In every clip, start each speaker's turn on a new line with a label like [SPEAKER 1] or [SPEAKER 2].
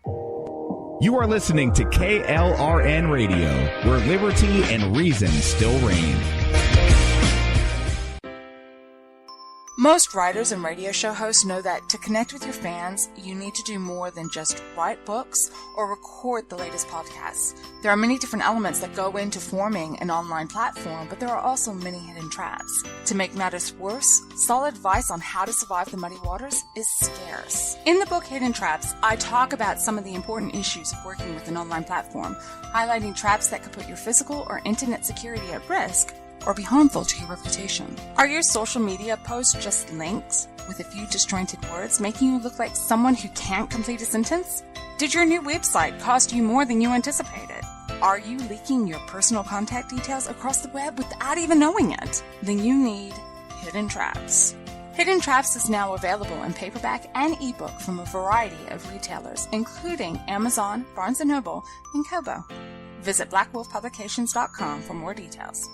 [SPEAKER 1] You are listening to KLRN Radio, where liberty and reason still reign.
[SPEAKER 2] Most writers and radio show hosts know that to connect with your fans, you need to do more than just write books or record the latest podcasts. There are many different elements that go into forming an online platform, but there are also many hidden traps. To make matters worse, solid advice on how to survive the muddy waters is scarce. In the book Hidden Traps, I talk about some of the important issues of working with an online platform, highlighting traps that could put your physical or internet security at risk or be harmful to your reputation. Are your social media posts just links with a few disjointed words, making you look like someone who can't complete a sentence? Did your new website cost you more than you anticipated? Are you leaking your personal contact details across the web without even knowing it? Then you need Hidden Traps. Hidden Traps is now available in paperback and ebook from a variety of retailers, including Amazon, Barnes & Noble, and Kobo. Visit blackwolfpublications.com for more details.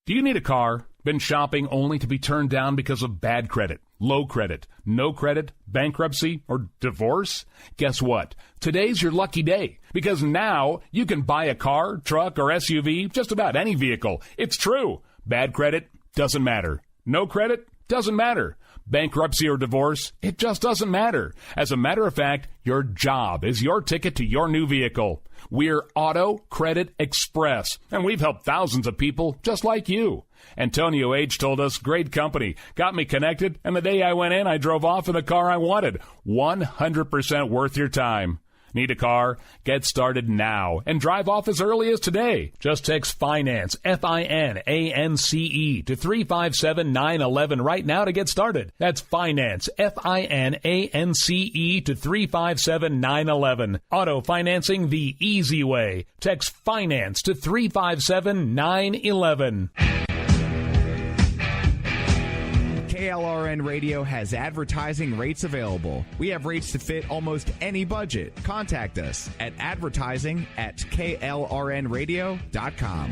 [SPEAKER 3] Do you need a car? Been shopping only to be turned down because of bad credit, low credit, no credit, bankruptcy, or divorce? Guess what? Today's your lucky day, because now you can buy a car, truck, or SUV, just about any vehicle. It's true. Bad credit doesn't matter. No credit doesn't matter. Bankruptcy or divorce, it just doesn't matter. As a matter of fact, your job is your ticket to your new vehicle. We're Auto Credit Express, and we've helped thousands of people just like you. Antonio H. told us, great company, got me connected, and the day I went in, I drove off in the car I wanted. 100% worth your time. Need a car? Get started now and drive off as early as today. Just text FINANCE, FINANCE, to 357-911 right now to get started. That's FINANCE, FINANCE, to 357-911. Auto financing the easy way. Text FINANCE to 357-911.
[SPEAKER 1] KLRN Radio has advertising rates available. We have rates to fit almost any budget. Contact us at advertising@klrnradio.com.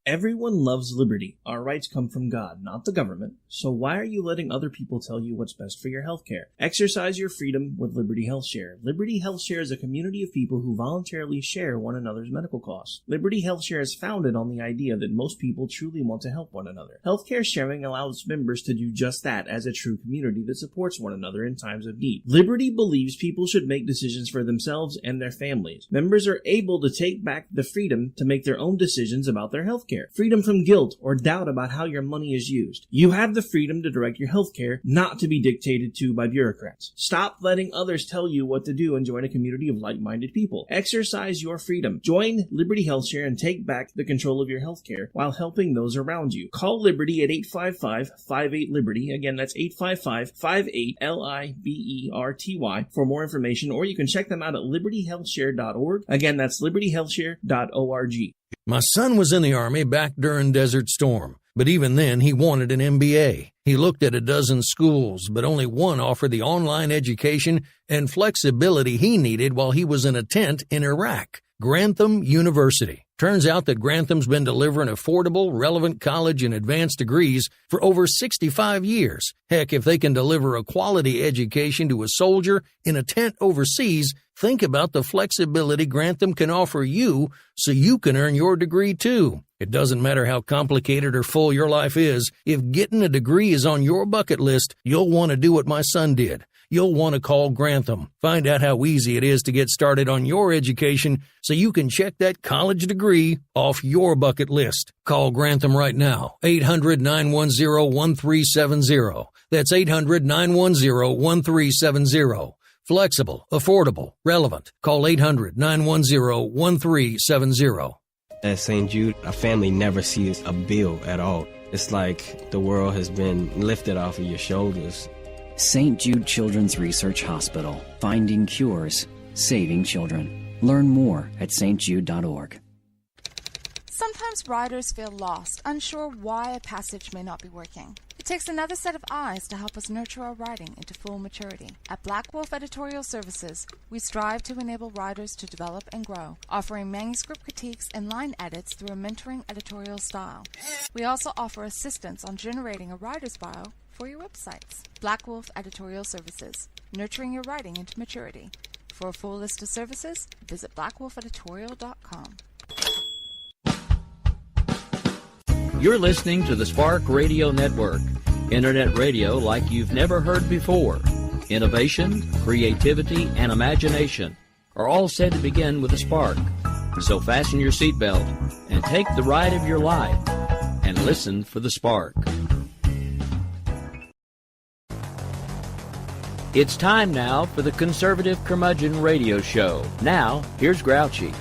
[SPEAKER 4] Everyone loves liberty. Our rights come from God, not the government. So why are you letting other people tell you what's best for your health care? Exercise your freedom with Liberty Health Share. Liberty Health Share is a community of people who voluntarily share one another's medical costs. Liberty Health Share is founded on the idea that most people truly want to help one another. Healthcare sharing allows members to do just that as a true community that supports one another in times of need. Liberty believes people should make decisions for themselves and their families. Members are able to take back the freedom to make their own decisions about their health care. Freedom from guilt or doubt about how your money is used. You have the freedom to direct your health care, not to be dictated to by bureaucrats. Stop letting others tell you what to do and join a community of like-minded people. Exercise your freedom. Join Liberty Health Share and take back the control of your health care while helping those around you. Call Liberty at 855-58-LIBERTY. Again, that's 855-58-LIBERTY for more information, or you can check them out at libertyhealthshare.org. Again, that's libertyhealthshare.org.
[SPEAKER 5] My son was in the Army back during Desert Storm, but even then he wanted an MBA. He looked at a dozen schools, but only one offered the online education and flexibility he needed while he was in a tent in Iraq. Grantham University. Turns out that Grantham's been delivering affordable, relevant college and advanced degrees for over 65 years. Heck, if they can deliver a quality education to a soldier in a tent overseas, think about the flexibility Grantham can offer you so you can earn your degree too. It doesn't matter how complicated or full your life is. If getting a degree is on your bucket list, you'll want to do what my son did. You'll want to call Grantham. Find out how easy it is to get started on your education so you can check that college degree off your bucket list. Call Grantham right now. 800-910-1370. That's 800-910-1370. Flexible, affordable, relevant. Call 800-910-1370.
[SPEAKER 6] At St. Jude, a family never sees a bill at all. It's like the world has been lifted off of your shoulders.
[SPEAKER 7] St. Jude Children's Research Hospital. Finding cures, saving children. Learn more at stjude.org.
[SPEAKER 2] Sometimes writers feel lost, unsure why a passage may not be working. takes another set of eyes to help us nurture our writing into full maturity. At Black Wolf Editorial Services, we strive to enable writers to develop and grow, offering manuscript critiques and line edits through a mentoring editorial style. We also offer assistance on generating a writer's bio for your websites. Black Wolf Editorial Services, nurturing your writing into maturity. For a full list of services, visit blackwolfeditorial.com.
[SPEAKER 8] You're listening to the Spark Radio Network, internet radio like you've never heard before. Innovation, creativity, and imagination are all said to begin with a spark. So fasten your seatbelt and take the ride of your life and listen for the spark. It's time now for the Conservative Curmudgeon Radio Show. Now, here's Grouchy.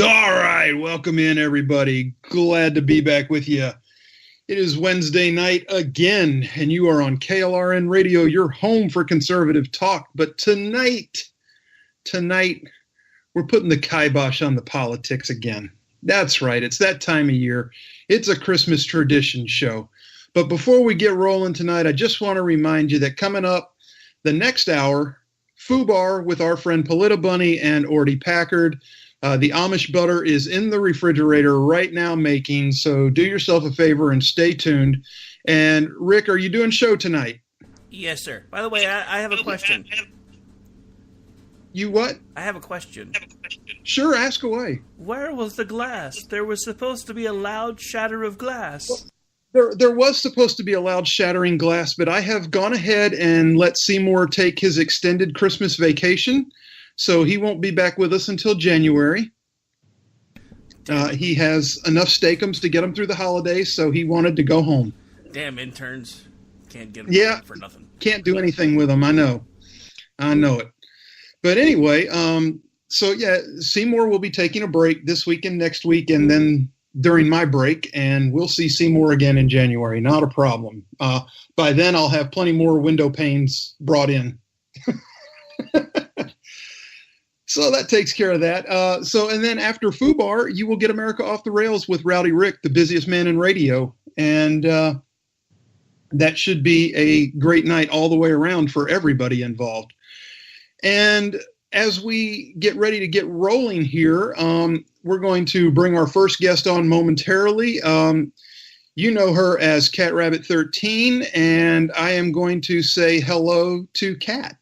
[SPEAKER 9] All right, welcome in, everybody. Glad to be back with you. It is Wednesday night again, and you are on KLRN Radio, your home for conservative talk. But tonight, we're putting the kibosh on the politics again. That's right, it's that time of year. It's a Christmas tradition show. But before we get rolling tonight, I just want to remind you that coming up the next hour, FUBAR with our friend Polita Bunny and Orty Packard. The Amish butter is in the refrigerator right now making, so do yourself a favor and stay tuned. And Rick, are you doing show tonight?
[SPEAKER 4] Yes, sir. By the way, I have a question.
[SPEAKER 9] You what?
[SPEAKER 4] I have a question.
[SPEAKER 9] Sure, ask away.
[SPEAKER 4] Where was the glass? There was supposed to be a loud shatter of glass.
[SPEAKER 9] There was supposed to be a loud shattering glass, but I have gone ahead and let Seymour take his extended Christmas vacation. So he won't be back with us until January. He has enough steakums to get him through the holidays, so he wanted to go home.
[SPEAKER 4] Damn interns. Can't get them for nothing.
[SPEAKER 9] Can't do anything with them. I know it. But anyway, Seymour will be taking a break this week and next week, and then during my break, and we'll see Seymour again in January. Not a problem. By then, I'll have plenty more window panes brought in. So that takes care of that. And then after FUBAR, you will get America Off the Rails with Rowdy Rick, the busiest man in radio. And that should be a great night all the way around for everybody involved. And as we get ready to get rolling here, we're going to bring our first guest on momentarily. You know her as Cat Rabbit 13, and I am going to say hello to Cat.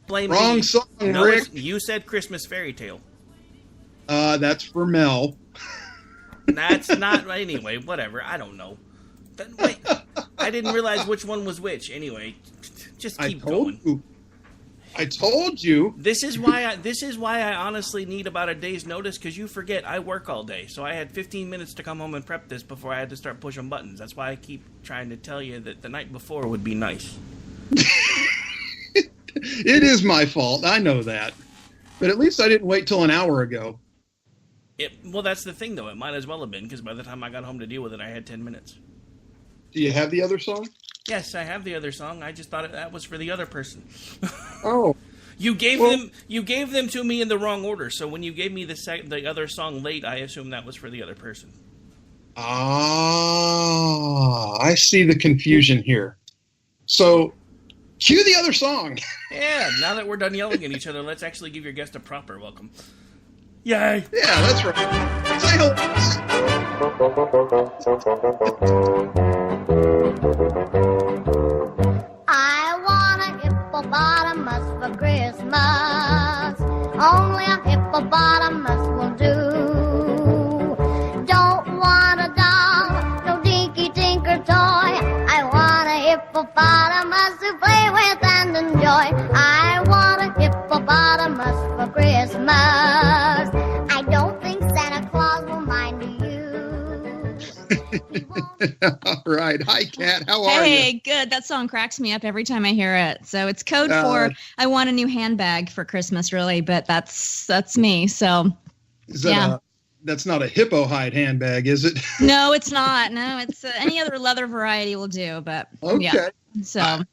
[SPEAKER 4] Blame
[SPEAKER 9] Wrong
[SPEAKER 4] me.
[SPEAKER 9] song,
[SPEAKER 4] No,
[SPEAKER 9] Rick.
[SPEAKER 4] You said Christmas Fairy Tale.
[SPEAKER 9] That's for Mel.
[SPEAKER 4] That's not anyway. Whatever. I don't know. Wait, I didn't realize which one was which. Anyway, just keep going.
[SPEAKER 9] I told you.
[SPEAKER 4] This is why I honestly need about a day's notice, because you forget I work all day. So I had 15 minutes to come home and prep this before I had to start pushing buttons. That's why I keep trying to tell you that the night before would be nice.
[SPEAKER 9] It is my fault. I know that. But at least I didn't wait till an hour ago.
[SPEAKER 4] Well, that's the thing, though. It might as well have been, because by the time I got home to deal with it, I had 10 minutes.
[SPEAKER 9] Do you have the other song?
[SPEAKER 4] Yes, I have the other song. I just thought that was for the other person.
[SPEAKER 9] Oh.
[SPEAKER 4] You gave them to me in the wrong order. So when you gave me the other song late, I assumed that was for the other person.
[SPEAKER 9] Ah, I see the confusion here. So, cue the other song.
[SPEAKER 4] Yeah, now that we're done yelling at each other, let's actually give your guest a proper welcome. Yay!
[SPEAKER 9] Yeah, that's right. Say hello.
[SPEAKER 10] I want a hippopotamus for Christmas. only a hippopotamus will do. Don't want a doll, no dinky tinker toy. I want a hippopotamus to play with and enjoy. I want a hippopotamus for Christmas. I don't think Santa Claus will mind you.
[SPEAKER 9] All right. Hi, Kat. How are you?
[SPEAKER 11] Hey, good. That song cracks me up every time I hear it. So it's code for I want a new handbag for Christmas, really, but that's me. So
[SPEAKER 9] is that that's not a hippo hide handbag, is it?
[SPEAKER 11] No, it's not. No, it's any other leather variety will do. But
[SPEAKER 9] okay.
[SPEAKER 11] Yeah. So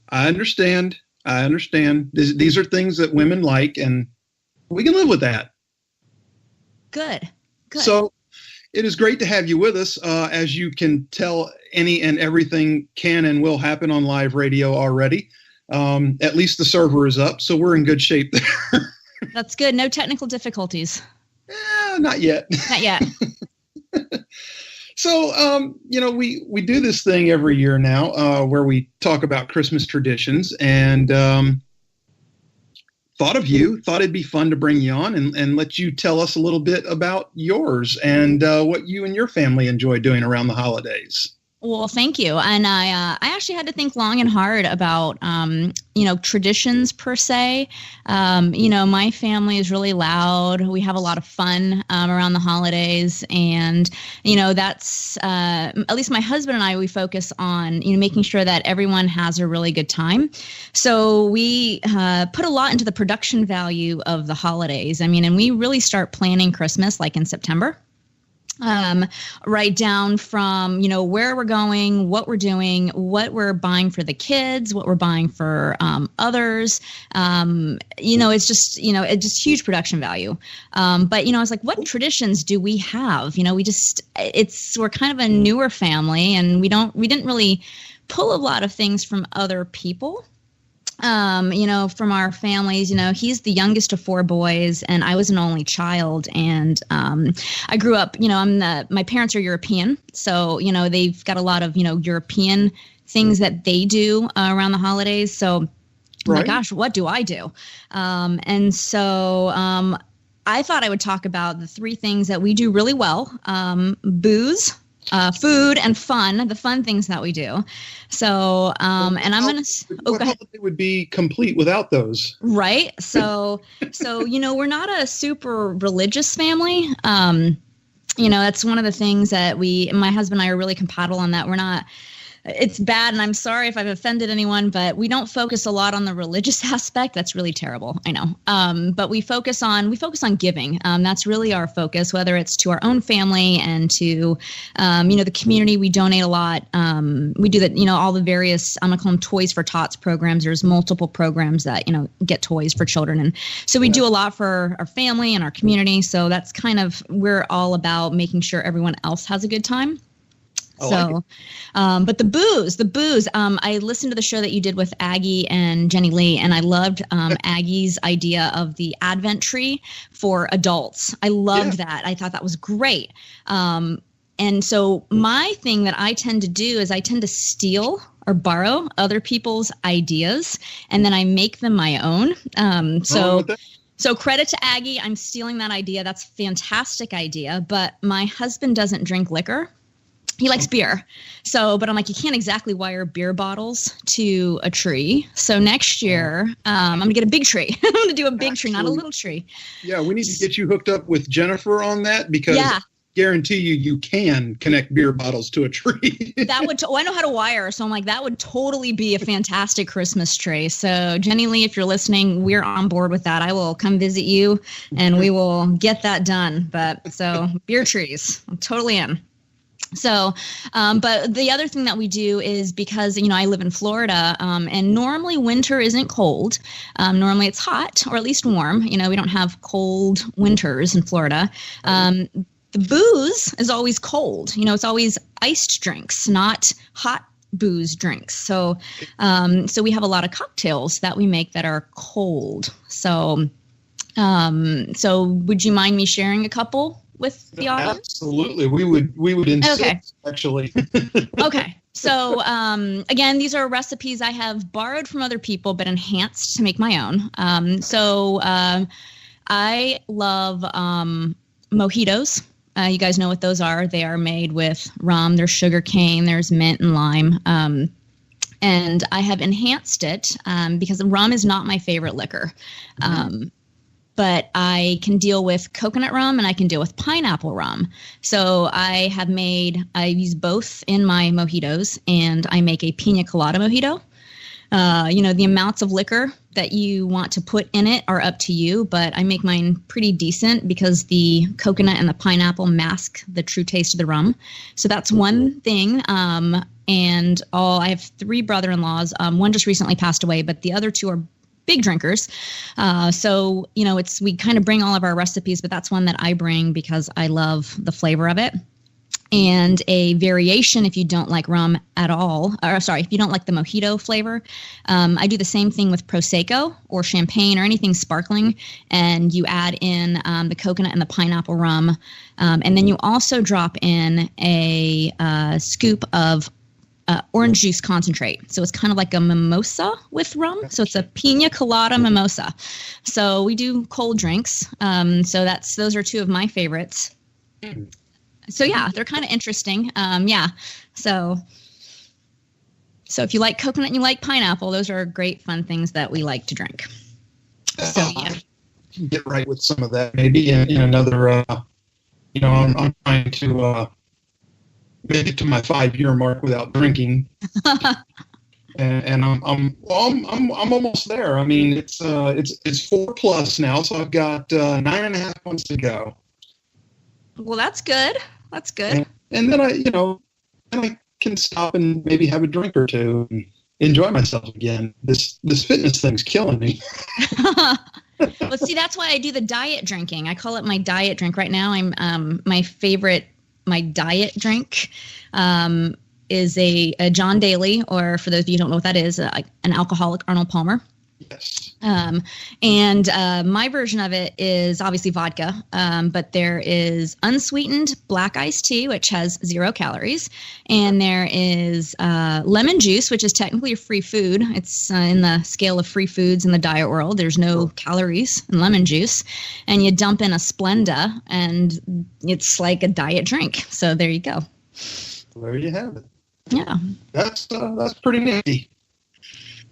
[SPEAKER 9] I understand. These are things that women like, and we can live with that.
[SPEAKER 11] Good.
[SPEAKER 9] So it is great to have you with us. As you can tell, any and everything can and will happen on live radio already. At least the server is up, so we're in good shape there.
[SPEAKER 11] That's good. No technical difficulties.
[SPEAKER 9] Not yet.
[SPEAKER 11] Not yet.
[SPEAKER 9] So, we do this thing every year now where we talk about Christmas traditions, and thought it'd be fun to bring you on and let you tell us a little bit about yours and what you and your family enjoy doing around the holidays.
[SPEAKER 11] Well, thank you. And I actually had to think long and hard about, traditions per se. My family is really loud. We have a lot of fun around the holidays. And, that's at least my husband and I, we focus on, making sure that everyone has a really good time. So we put a lot into the production value of the holidays. And we really start planning Christmas like in September. Right down from, where we're going, what we're doing, what we're buying for the kids, what we're buying for others. It's just huge production value. But I was like, what traditions do we have? We're kind of a newer family, and we didn't really pull a lot of things from other people. From our families, he's the youngest of 4 boys, and I was an only child. And I grew up, my parents are European. So, they've got a lot of, European things that they do around the holidays. So, oh my gosh, what do I do? And so I thought I would talk about the 3 things that we do really well: booze, food, and fun, the fun things that we do. So, and I'm going to,
[SPEAKER 9] what holiday would be complete without those? Right.
[SPEAKER 11] So, we're not a super religious family. That's one of the things that my husband and I are really compatible on that. We're not, it's bad, and I'm sorry if I've offended anyone, but we don't focus a lot on the religious aspect. That's really terrible, I know. But we focus on giving. That's really our focus, whether it's to our own family and to, the community. We donate a lot. We do that, all the various, I'm gonna call them Toys for Tots programs. There's multiple programs that, get toys for children. And so we do a lot for our family and our community. So that's kind of, we're all about making sure everyone else has a good time. So, but the booze, I listened to the show that you did with Aggie and Jenny Lee, and I loved Aggie's idea of the Advent tree for adults. I loved that. I thought that was great. And so my thing that I tend to do is I tend to steal or borrow other people's ideas, and then I make them my own. So credit to Aggie. I'm stealing that idea. That's a fantastic idea. But my husband doesn't drink liquor. He likes beer. But I'm like, you can't exactly wire beer bottles to a tree. So next year, I'm going to get a big tree. I'm going to do a big tree, not a little tree.
[SPEAKER 9] Yeah, we need to get you hooked up with Jennifer on that, because I guarantee you can connect beer bottles to a tree.
[SPEAKER 11] That would, I know how to wire. So I'm like, that would totally be a fantastic Christmas tree. So Jenny Lee, if you're listening, we're on board with that. I will come visit you and we will get that done. But so beer trees, I'm totally in. So, but the other thing that we do is because, I live in Florida, and normally winter isn't cold. Normally it's hot, or at least warm. We don't have cold winters in Florida. The booze is always cold. It's always iced drinks, not hot booze drinks. So we have a lot of cocktails that we make that are cold. So would you mind me sharing a couple with the audience?
[SPEAKER 9] Absolutely. We would insist, actually.
[SPEAKER 11] Okay. So, again, these are recipes I have borrowed from other people, but enhanced to make my own. I love mojitos. You guys know what those are. They are made with rum. There's sugar cane. There's mint and lime. And I have enhanced it because rum is not my favorite liquor. But I can deal with coconut rum and I can deal with pineapple rum. So I use both in my mojitos, and I make a pina colada mojito. The amounts of liquor that you want to put in it are up to you, but I make mine pretty decent because the coconut and the pineapple mask the true taste of the rum. So that's one thing. And I have 3 brother-in-laws. One just recently passed away, but the other 2 are big drinkers. We kind of bring all of our recipes, but that's one that I bring because I love the flavor of it. And a variation, if you don't like rum at all, if you don't like the mojito flavor, I do the same thing with Prosecco or champagne or anything sparkling, and you add in the coconut and the pineapple rum. And then you also drop in a scoop of orange juice concentrate. So it's kind of like a mimosa with rum. So it's a pina colada mimosa. So we do cold drinks. So those are 2 of my favorites. So yeah, they're kind of interesting. So if you like coconut and you like pineapple, those are great fun things that we like to drink. So yeah.
[SPEAKER 9] Get right with some of that maybe in another, I'm trying to make it to my 5-year mark without drinking. and I'm almost there. I mean, it's 4+ now, so I've got 9.5 months to go.
[SPEAKER 11] Well, that's good. That's good.
[SPEAKER 9] And then I can stop and maybe have a drink or 2 and enjoy myself again. This fitness thing's killing me.
[SPEAKER 11] Well, see, that's why I do the diet drinking. I call it my diet drink. Right now, my diet drink is a John Daly, or for those of you who don't know what that is, an alcoholic Arnold Palmer.
[SPEAKER 9] Yes.
[SPEAKER 11] And my version of it is obviously vodka, but there is unsweetened black iced tea, which has 0 calories. And there is lemon juice, which is technically a free food. It's in the scale of free foods in the diet world. There's no calories in lemon juice. And you dump in a Splenda, and it's like a diet drink. So there you go.
[SPEAKER 9] There you have it.
[SPEAKER 11] Yeah.
[SPEAKER 9] That's pretty nifty.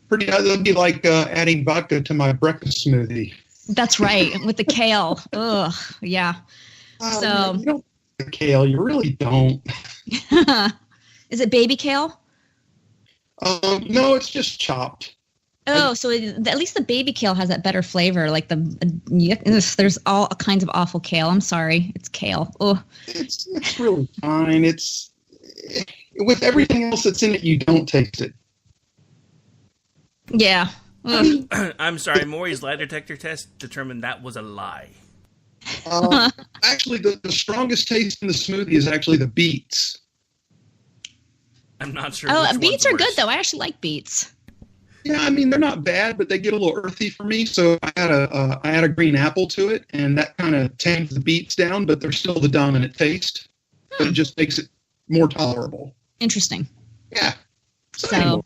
[SPEAKER 9] That'd be like adding vodka to my breakfast smoothie.
[SPEAKER 11] That's right, with the kale. Ugh, yeah. So
[SPEAKER 9] you don't like kale. You really don't.
[SPEAKER 11] Is it baby kale?
[SPEAKER 9] No, it's just chopped.
[SPEAKER 11] Oh, so at least the baby kale has that better flavor. Like there's all kinds of awful kale. I'm sorry, it's kale. Oh,
[SPEAKER 9] it's really fine. It's with everything else that's in it, you don't taste it.
[SPEAKER 11] Yeah.
[SPEAKER 12] I'm sorry, Maury's lie detector test determined that was a lie.
[SPEAKER 9] Actually, the strongest taste in the smoothie is actually the beets.
[SPEAKER 12] I'm not sure.
[SPEAKER 11] Beets are good, though. I actually like beets.
[SPEAKER 9] Yeah, I mean, they're not bad, but they get a little earthy for me. So I add a green apple to it, and that kind of tames the beets down, but they're still the dominant taste. But it just makes it more tolerable.
[SPEAKER 11] Interesting.
[SPEAKER 9] Yeah. So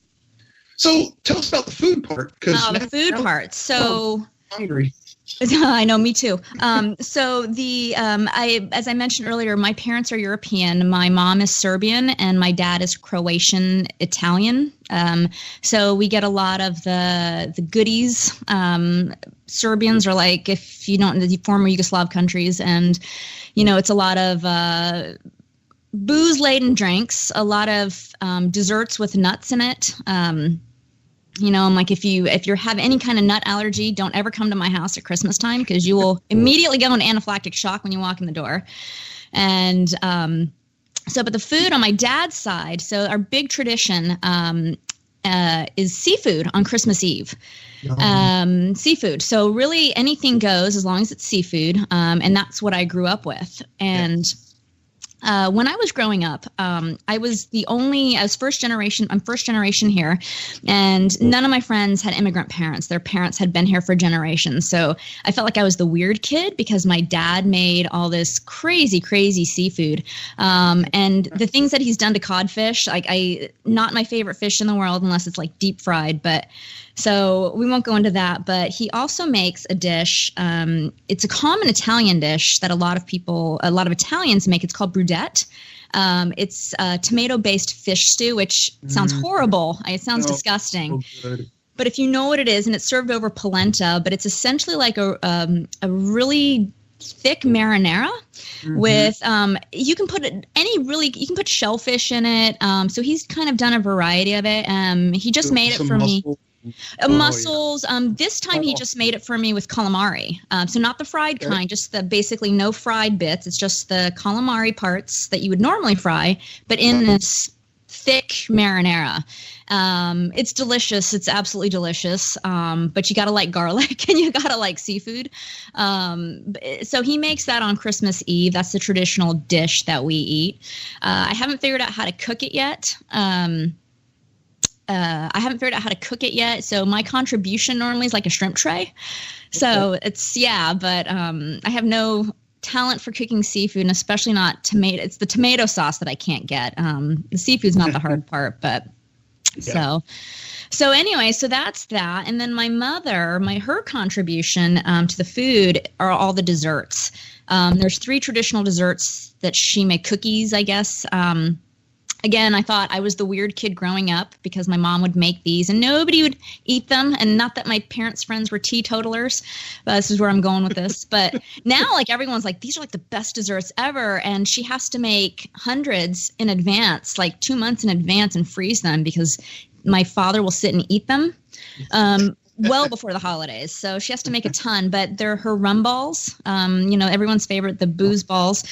[SPEAKER 9] tell us about the food part.
[SPEAKER 11] The food part. So
[SPEAKER 9] I'm hungry.
[SPEAKER 11] I know, me too. So as I mentioned earlier, my parents are European. My mom is Serbian and my dad is Croatian Italian. So we get a lot of the goodies. Serbians are like, if you don't, the former Yugoslav countries, and it's a lot of booze-laden drinks, a lot of desserts with nuts in it. I'm like, if you have any kind of nut allergy, don't ever come to my house at Christmas time because you will immediately go into anaphylactic shock when you walk in the door. And but the food on my dad's side, so our big tradition is seafood on Christmas Eve. Seafood. So really anything goes as long as it's seafood. And that's what I grew up with. And when I was growing up, I was first generation. I'm first generation here, and none of my friends had immigrant parents. Their parents had been here for generations. So I felt like I was the weird kid because my dad made all this crazy, crazy seafood. And the things that he's done to codfish, not my favorite fish in the world unless it's like deep fried. But So we won't go into that, but he also makes a dish. It's a common Italian dish that a lot of Italians make. It's called bruschetta. It's a tomato-based fish stew, which sounds horrible. It sounds disgusting.
[SPEAKER 9] So good.
[SPEAKER 11] But if you know what it is, and it's served over polenta, but it's essentially like a really thick marinara with you can put shellfish in it. So he's kind of done a variety of it. He just made it for me. Mussels. This time he just made it for me with calamari. So not the fried kind, just the basically no fried bits. It's just the calamari parts that you would normally fry, but in this thick marinara. It's delicious. It's absolutely delicious. But you got to like garlic and you got to like seafood. So he makes that on Christmas Eve. That's the traditional dish that we eat. I haven't figured out how to cook it yet. So my contribution normally is like a shrimp tray. So but I have no talent for cooking seafood, and especially not tomato. It's the tomato sauce that I can't get. The seafood's not the hard part, but so anyway, so that's that. And then my mother, her contribution to the food are all the desserts. There's 3 traditional desserts that she made, cookies, I guess. Again, I thought I was the weird kid growing up because my mom would make these and nobody would eat them. And not that my parents' friends were teetotalers, but this is where I'm going with this. But now, like, everyone's like, these are like the best desserts ever. And she has to make hundreds in advance, like 2 months in advance, and freeze them because my father will sit and eat them well before the holidays. So she has to make a ton, but they're her rum balls, everyone's favorite, the booze balls.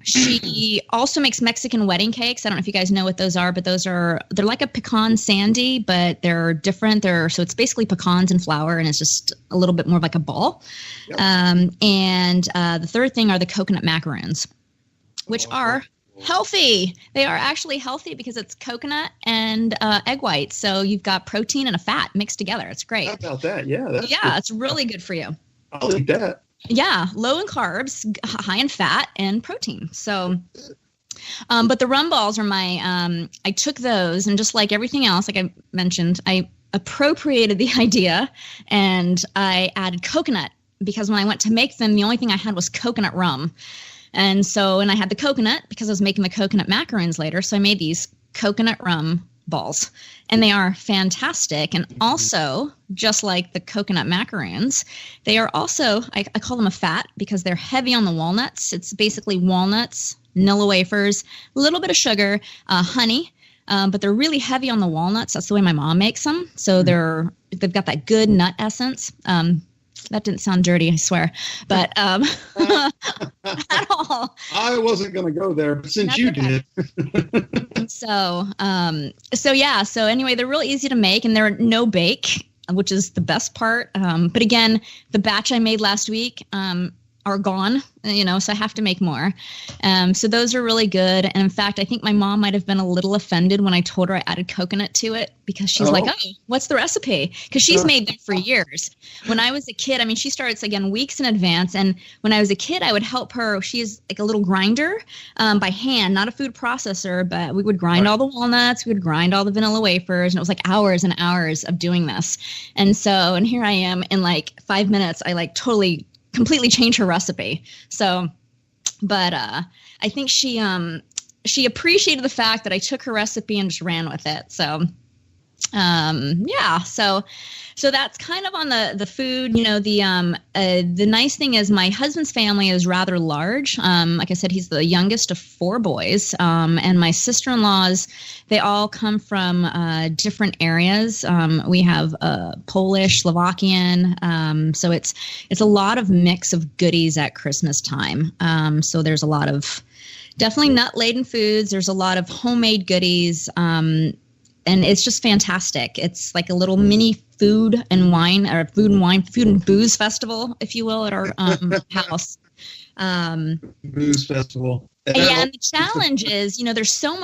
[SPEAKER 11] She also makes Mexican wedding cakes. I don't know if you guys know what those are, but they're like a pecan sandy, but they're different. So it's basically pecans and flour, and it's just a little bit more like a ball. Yep. And the third thing are the coconut macaroons, which are healthy. They are actually healthy because it's coconut and egg whites. So you've got protein and a fat mixed together. It's great.
[SPEAKER 9] How about that? Yeah.
[SPEAKER 11] It's really good for you.
[SPEAKER 9] I'll eat that.
[SPEAKER 11] Yeah, low in carbs, high in fat and protein. So, but the rum balls are my, I took those and just like everything else, like I mentioned, I appropriated the idea and I added coconut because when I went to make them, the only thing I had was coconut rum. And I had the coconut because I was making the coconut macaroons later. So I made these coconut rum balls, and they are fantastic. And also, just like the coconut macaroons, they are also, I call them a fat because they're heavy on the walnuts. It's basically walnuts, Nilla wafers, a little bit of sugar, honey, but they're really heavy on the walnuts. That's the way my mom makes them. So they've got that good nut essence. That didn't sound dirty, I swear, but at all.
[SPEAKER 9] I wasn't going to go there, but since you did.
[SPEAKER 11] So anyway, they're real easy to make, and they're no bake, which is the best part. But again, the batch I made last week are gone, so I have to make more. So those are really good. And in fact, I think my mom might have been a little offended when I told her I added coconut to it because she's like, oh, what's the recipe? Because she's made them for years. When I was a kid, she starts again weeks in advance. And when I was a kid, I would help her. She is like a little grinder by hand, not a food processor, but we would grind all the walnuts. We would grind all the vanilla wafers. And it was like hours and hours of doing this. And here I am in like 5 minutes. I like completely change her recipe. So, but I think she appreciated the fact that I took her recipe and just ran with it. So, so that's kind of on the food. The nice thing is my husband's family is rather large. Like I said, he's the youngest of 4 boys, and my sister-in-laws, they all come from different areas. We have Polish, Slovakian, so it's a lot of mix of goodies at Christmas time. So there's a lot of definitely nut-laden foods. There's a lot of homemade goodies. And it's just fantastic. It's like a little mini food and booze festival, if you will, at our house.
[SPEAKER 9] Booze festival.
[SPEAKER 11] Yeah, and the challenge is, there's so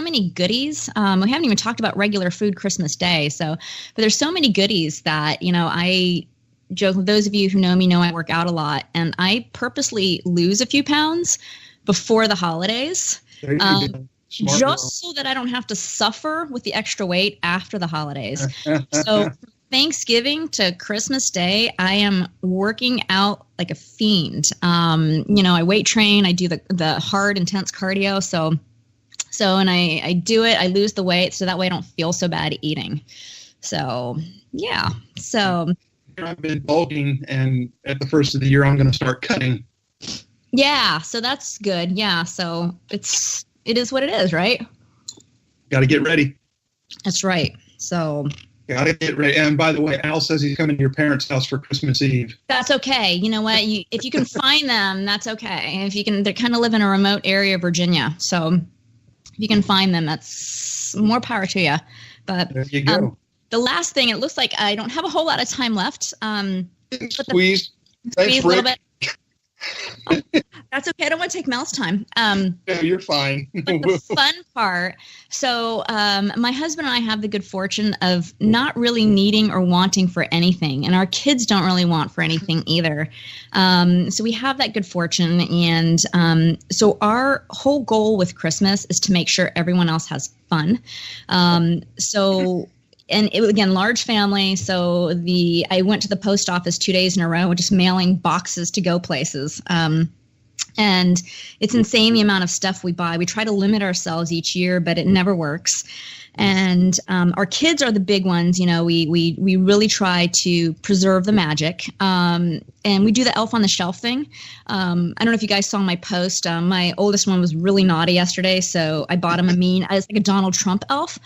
[SPEAKER 11] many goodies. We haven't even talked about regular food Christmas Day. But there's so many goodies that, I joke with those of you who know me know I work out a lot, and I purposely lose a few pounds before the holidays.
[SPEAKER 9] Smart
[SPEAKER 11] just
[SPEAKER 9] girl.
[SPEAKER 11] so that I don't have to suffer with the extra weight after the holidays. So from Thanksgiving to Christmas Day, I am working out like a fiend. I weight train, I do the hard, intense cardio. And I do it, I lose the weight, so that way I don't feel so bad eating. So, yeah. So
[SPEAKER 9] I've been bulking, and at the first of the year, I'm going to start cutting.
[SPEAKER 11] yeah, so that's good. Yeah, so it is what it is, right?
[SPEAKER 9] Got to get ready.
[SPEAKER 11] That's right. So
[SPEAKER 9] Got to get ready. And by the way, Al says he's coming to your parents' house for Christmas Eve.
[SPEAKER 11] that's okay. You know what? If you can find them, that's okay. If you can, they kind of live in a remote area of Virginia. So if you can find them, that's more power to you. But
[SPEAKER 9] There you go.
[SPEAKER 11] the last thing, it looks like I don't have a whole lot of time left. But
[SPEAKER 9] Squeeze.
[SPEAKER 11] squeeze
[SPEAKER 9] Thanks,
[SPEAKER 11] a little
[SPEAKER 9] Rick.
[SPEAKER 11] bit. That's okay. I don't want to take Mel's time.
[SPEAKER 9] Yeah, you're fine.
[SPEAKER 11] But the fun part, so my husband and I have the good fortune of not really needing or wanting for anything, and our kids don't really want for anything either. So we have that good fortune, and so our whole goal with Christmas is to make sure everyone else has fun. And again, large family. So I went to the post office 2 days in a row, just mailing boxes to go places. And it's insane the amount of stuff we buy. We try to limit ourselves each year, but it never works. And our kids are the big ones. We really try to preserve the magic. And we do the Elf on the Shelf thing. I don't know if you guys saw my post. My oldest one was really naughty yesterday, so I bought him it's like a Donald Trump elf.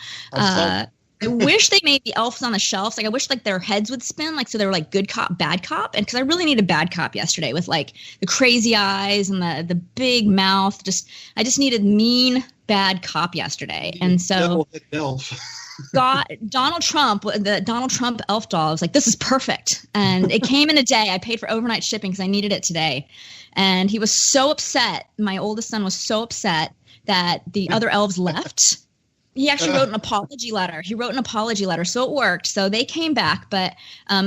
[SPEAKER 11] I wish they made the elves on the shelves. Like, I wish their heads would spin, so they were like good cop, bad cop. And because I really needed bad cop yesterday with the crazy eyes and the big mouth. I just needed mean bad cop yesterday. And so
[SPEAKER 9] elf.
[SPEAKER 11] Donald Trump, the Donald Trump elf doll, I was like, this is perfect. And it came in a day. I paid for overnight shipping because I needed it today. And he was so upset. My oldest son was so upset that the other elves left. He actually wrote an apology letter. So it worked. So they came back, but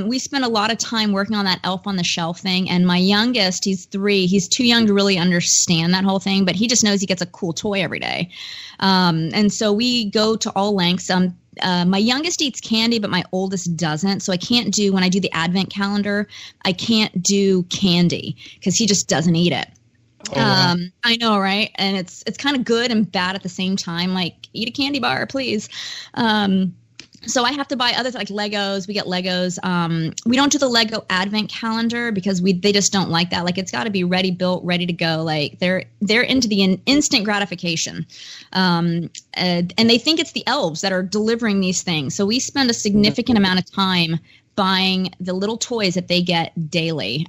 [SPEAKER 11] we spent a lot of time working on that Elf on the Shelf thing. And my youngest, he's 3. He's too young to really understand that whole thing, but he just knows he gets a cool toy every day. And so we go to all lengths. My youngest eats candy, but my oldest doesn't. So when I do the Advent calendar, I can't do candy because he just doesn't eat it. Wow. I know, right? And it's kind of good and bad at the same time. Eat a candy bar, please. So I have to buy other like Legos. We get Legos. We don't do the Lego Advent calendar because they just don't like that. It's got to be ready, built, ready to go. They're into the instant gratification, and they think it's the elves that are delivering these things. So we spend a significant amount of time buying the little toys that they get daily.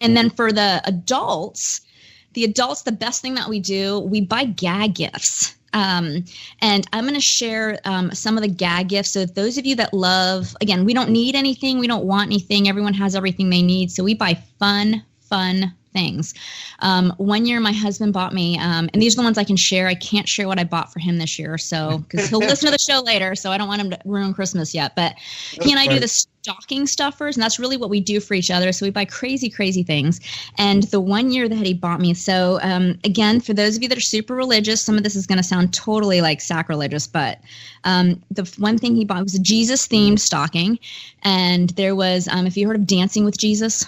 [SPEAKER 11] And then for the adults, the best thing that we do, we buy gag gifts. And I'm going to share some of the gag gifts. So if those of you that love, again, we don't need anything. We don't want anything. Everyone has everything they need. So we buy fun things. One year my husband bought me, and these are the ones I can share. I can't share what I bought for him this year, because he'll listen to the show later, so I don't want him to ruin Christmas yet. But he and I do the stocking stuffers, and that's really what we do for each other. So we buy crazy things. And the 1 year that he bought me, so again, for those of you that are super religious, some of this is going to sound totally sacrilegious, but the one thing he bought was a Jesus-themed stocking. And there was, if you heard of Dancing with Jesus,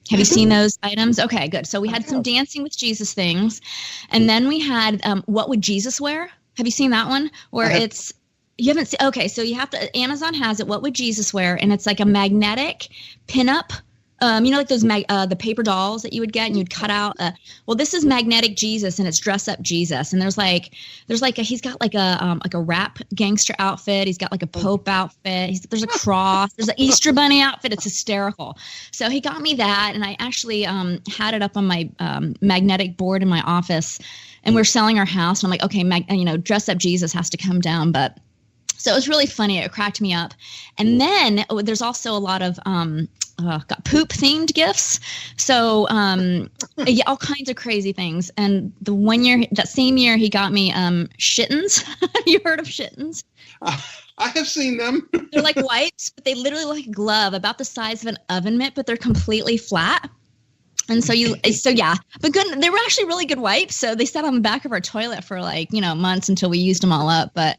[SPEAKER 11] have you seen those items? Okay, good. So we had some Dancing with Jesus things. And then we had What Would Jesus Wear? Have you seen that one? You haven't seen, okay, so you have to, Amazon has it, What Would Jesus Wear? And it's like a magnetic pinup. Those the paper dolls that you would get and you'd cut out. This is magnetic Jesus, and it's dress up Jesus. And he's got a rap gangster outfit. He's got a Pope outfit. There's a cross. There's an Easter bunny outfit. It's hysterical. So he got me that, and I actually had it up on my magnetic board in my office. And we're selling our house, and I'm like, okay, dress up Jesus has to come down, but. So it was really funny. It cracked me up. And then there's also a lot of got poop-themed gifts. So all kinds of crazy things. And that same year, he got me Shittens. Have you heard of Shittens?
[SPEAKER 9] I have seen them.
[SPEAKER 11] They're like wipes, but they literally look like a glove, about the size of an oven mitt, but they're completely flat. And so but good. They were actually really good wipes. So they sat on the back of our toilet for months until we used them all up. But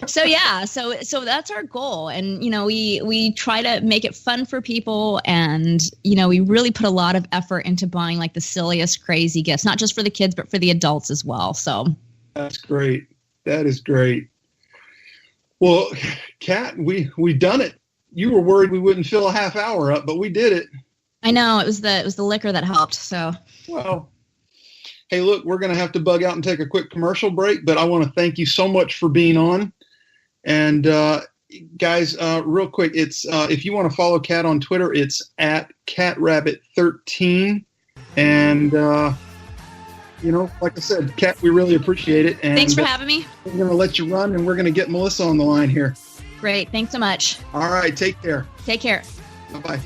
[SPEAKER 11] so that's our goal. And, we try to make it fun for people. And, we really put a lot of effort into buying like the silliest, crazy gifts, not just for the kids, but for the adults as well. So
[SPEAKER 9] that's great. That is great. Well, Kat, we done it. You were worried we wouldn't fill a half hour up, but we did it.
[SPEAKER 11] I know it was the liquor that helped. So,
[SPEAKER 9] well, hey, look, we're going to have to bug out and take a quick commercial break, but I want to thank you so much for being on. And guys, real quick, it's if you want to follow Kat on Twitter, it's at CatRabbit13. And like I said, Kat, we really appreciate it. And
[SPEAKER 11] thanks for having me.
[SPEAKER 9] We're going to let you run, and we're going to get Melissa on the line here.
[SPEAKER 11] Great. Thanks so much.
[SPEAKER 9] All right. Take care.
[SPEAKER 11] Take care.
[SPEAKER 9] Bye-bye.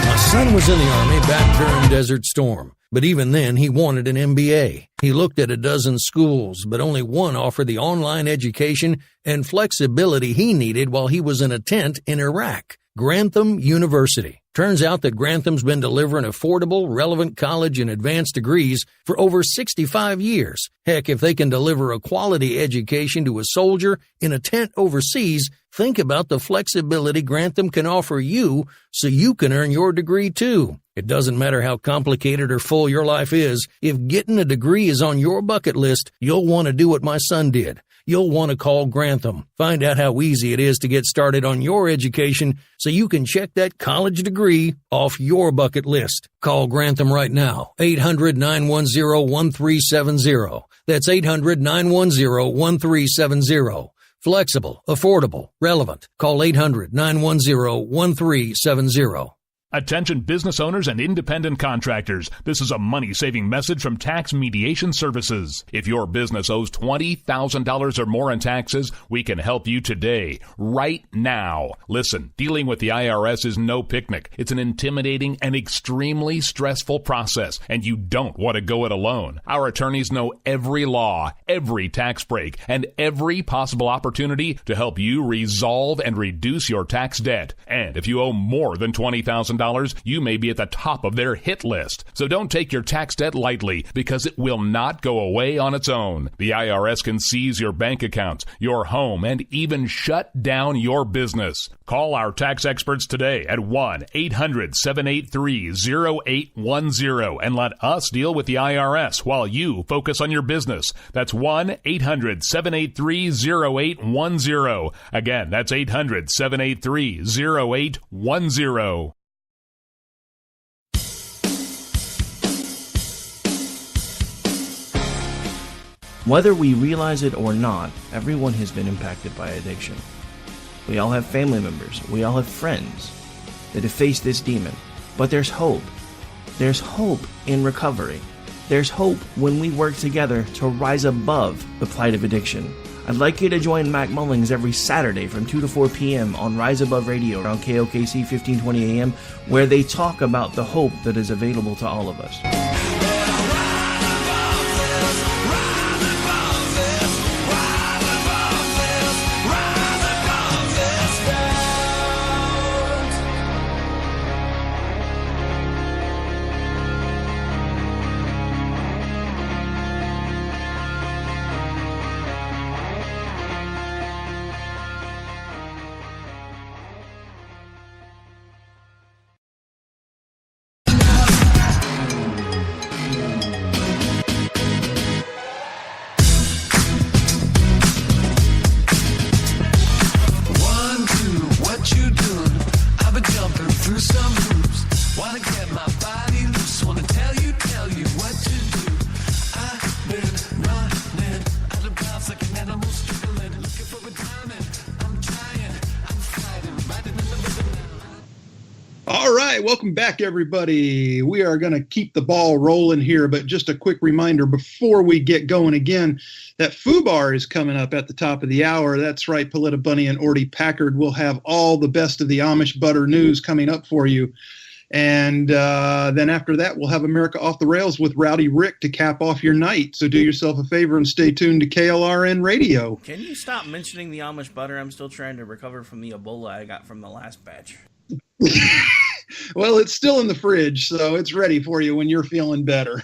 [SPEAKER 5] My son was in the Army back during Desert Storm, but even then he wanted an MBA. He looked at a dozen schools, but only one offered the online education and flexibility he needed while he was in a tent in Iraq. Grantham University. Turns out that Grantham's been delivering affordable, relevant college and advanced degrees for over 65 years. Heck, if they can deliver a quality education to a soldier in a tent overseas, think about the flexibility Grantham can offer you so you can earn your degree too. It doesn't matter how complicated or full your life is. If getting a degree is on your bucket list, you'll want to do what my son did. You'll want to call Grantham. Find out how easy it is to get started on your education so you can check that college degree off your bucket list. Call Grantham right now. 800-910-1370. That's 800-910-1370. Flexible, affordable, relevant. Call 800-910-1370.
[SPEAKER 3] Attention business owners and independent contractors. This is a money-saving message from Tax Mediation Services. If your business owes $20,000 or more in taxes, we can help you today, right now. Listen, dealing with the IRS is no picnic. It's an intimidating and extremely stressful process, and you don't want to go it alone. Our attorneys know every law, every tax break, and every possible opportunity to help you resolve and reduce your tax debt. And if you owe more than $20,000, you may be at the top of their hit list. So don't take your tax debt lightly, because it will not go away on its own. The IRS can seize your bank accounts, your home, and even shut down your business. Call our tax experts today at 1-800-783-0810 and let us deal with the IRS while you focus on your business. That's 1-800-783-0810. Again, that's 800-783-0810.
[SPEAKER 4] Whether we realize it or not, everyone has been impacted by addiction. We all have family members, we all have friends that have faced this demon. But there's hope. There's hope in recovery. There's hope when we work together to rise above the plight of addiction. I'd like you to join Mac Mullings every Saturday from 2 to 4 p.m. on Rise Above Radio on KOKC 1520 AM, where they talk about the hope that is available to all of us.
[SPEAKER 9] Welcome back, everybody. We are going to keep the ball rolling here, but just a quick reminder before we get going again that FUBAR is coming up at the top of the hour. That's right, Paletta Bunny and Orty Packard will have all the best of the Amish butter news coming up for you. And then after that, we'll have America Off the Rails with Rowdy Rick to cap off your night. So do yourself a favor and stay tuned to KLRN Radio.
[SPEAKER 12] Can you stop mentioning the Amish butter? I'm still trying to recover from the Ebola I got from the last batch.
[SPEAKER 9] Well, it's still in the fridge, so it's ready for you when you're feeling better.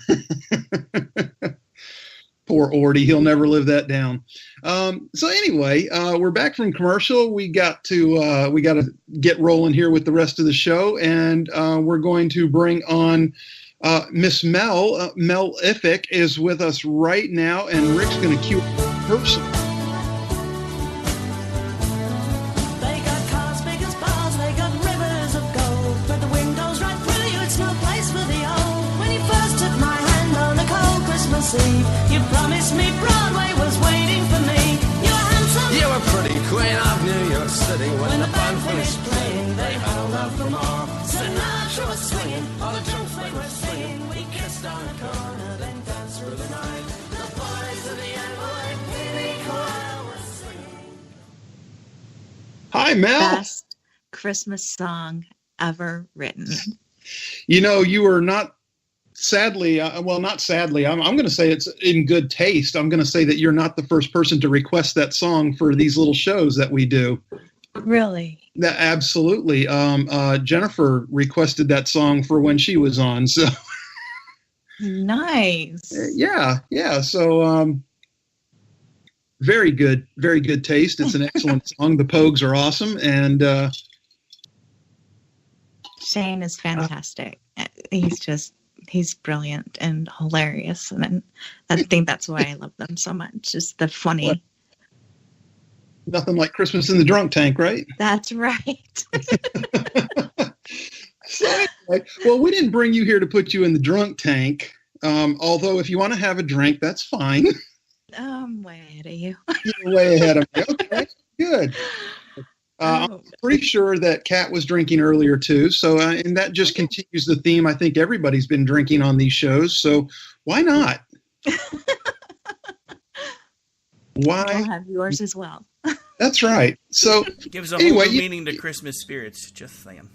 [SPEAKER 9] Poor Orty, he'll never live that down. So anyway, we're back from commercial. We got to get rolling here with the rest of the show, and we're going to bring on Miss Mel. Mel Iffick is with us right now, and Rick's going to cue her song.
[SPEAKER 13] You promised me Broadway was waiting for me. You were handsome.
[SPEAKER 14] You were pretty queen of New York City.
[SPEAKER 13] When the band finished playing, they held out for more. Sinatra was swinging, all the junk they were singing. We kissed on a corner, then danced through the night. The boys of the NYPD choir were singing.
[SPEAKER 9] Hi, Mel.
[SPEAKER 15] Best Christmas song ever written.
[SPEAKER 9] You know, you are not. Sadly, not sadly, I'm going to say it's in good taste. I'm going to say that you're not the first person to request that song for these little shows that we do.
[SPEAKER 15] Really?
[SPEAKER 9] Absolutely. Jennifer requested that song for when she was on. So
[SPEAKER 15] nice.
[SPEAKER 9] Yeah. So very good taste. It's an excellent song. The Pogues are awesome, and
[SPEAKER 15] Shane is fantastic. He's brilliant and hilarious, and I think that's why I love them so much. Just the funny.
[SPEAKER 9] Nothing like Christmas in the drunk tank, right?
[SPEAKER 15] That's right.
[SPEAKER 9] So anyway, well, we didn't bring you here to put you in the drunk tank. Although if you want to have a drink, that's fine.
[SPEAKER 15] I'm way ahead of you.
[SPEAKER 9] You're way ahead of me. Okay, good. I'm pretty sure that Kat was drinking earlier too. So, and that just continues the theme. I think everybody's been drinking on these shows. So why not? Why?
[SPEAKER 15] I'll have yours as well.
[SPEAKER 9] That's right. So
[SPEAKER 12] gives a whole new meaning to Christmas spirits. Just saying.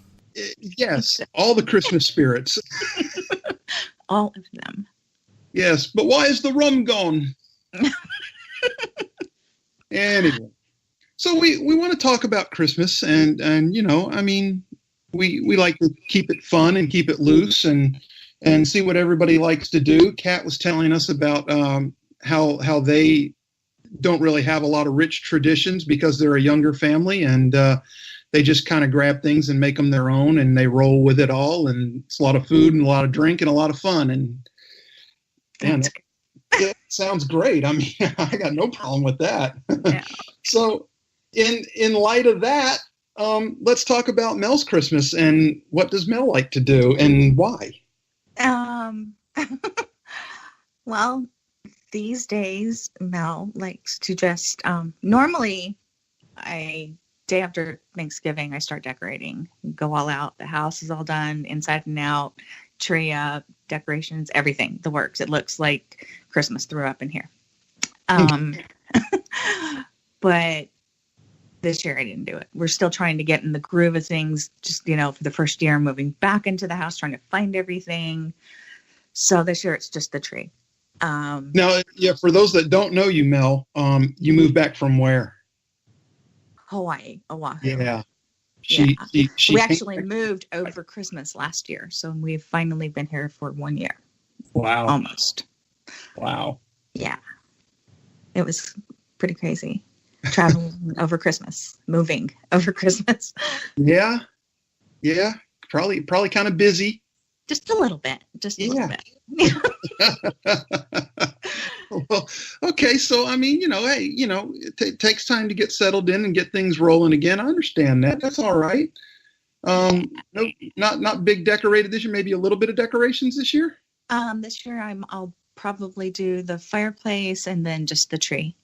[SPEAKER 9] Yes, all the Christmas spirits.
[SPEAKER 15] All of them.
[SPEAKER 9] Yes, but why is the rum gone? Anyway. So we want to talk about Christmas, and you know, I mean, we like to keep it fun and keep it loose and see what everybody likes to do. Kat was telling us about how they don't really have a lot of rich traditions because they're a younger family, and they just kind of grab things and make them their own, and they roll with it all, and it's a lot of food and a lot of drink and a lot of fun, and it sounds great. I mean, I got no problem with that. Yeah. So. In light of that, let's talk about Mel's Christmas and what does Mel like to do and why?
[SPEAKER 15] Well, these days Mel likes to just normally day after Thanksgiving I start decorating, go all out. The house is all done inside and out, tree up, decorations, everything, the works. It looks like Christmas threw up in here. But this year I didn't do it. We're still trying to get in the groove of things. Just, you know, for the first year, moving back into the house, trying to find everything. So this year it's just the tree.
[SPEAKER 9] Now, yeah, for those that don't know you, Mel, you moved back from where?
[SPEAKER 15] Hawaii, Oahu.
[SPEAKER 9] Yeah.
[SPEAKER 15] We actually moved over Christmas last year. So we've finally been here for 1 year.
[SPEAKER 9] Wow.
[SPEAKER 15] Almost.
[SPEAKER 9] Wow.
[SPEAKER 15] Yeah. It was pretty crazy. Traveling over Christmas, moving over Christmas.
[SPEAKER 9] Yeah. Probably kind of busy.
[SPEAKER 15] Just a little bit. Little bit.
[SPEAKER 9] Well, okay. So, I mean, you know, hey, you know, it takes time to get settled in and get things rolling again. I understand that. That's all right. No, not big decorated this year. Maybe a little bit of decorations this year.
[SPEAKER 15] This year I'll probably do the fireplace and then just the tree.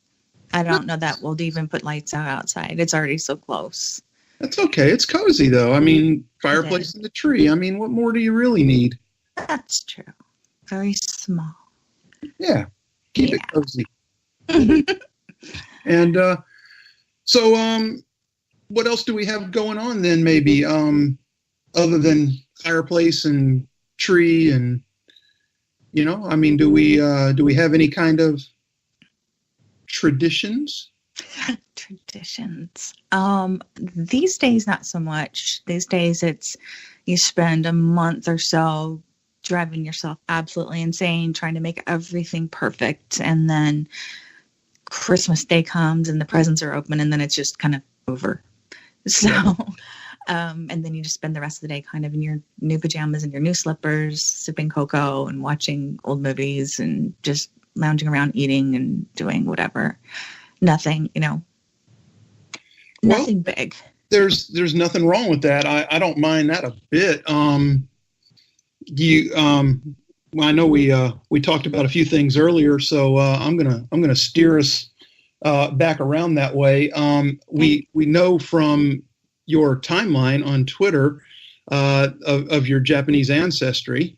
[SPEAKER 15] I don't know that we'll even put lights out outside. It's already so close.
[SPEAKER 9] That's okay. It's cozy, though. I mean, fireplace and the tree. I mean, what more do you really need?
[SPEAKER 15] That's true. Very small.
[SPEAKER 9] Yeah. Keep it cozy. And so what else do we have going on then, maybe, other than fireplace and tree and, I mean, do we have any kind of traditions?
[SPEAKER 15] Traditions. These days, not so much. These days, it's you spend a month or so driving yourself absolutely insane, trying to make everything perfect. And then Christmas Day comes and the presents are open, and then it's just kind of over. So, and then you just spend the rest of the day kind of in your new pajamas and your new slippers, sipping cocoa and watching old movies and just lounging around, eating and doing whatever. Nothing, nothing big.
[SPEAKER 9] There's nothing wrong with that. I don't mind that a bit. Well, I know we talked about a few things earlier, so I'm gonna steer us back around that way. We know from your timeline on Twitter of your Japanese ancestry.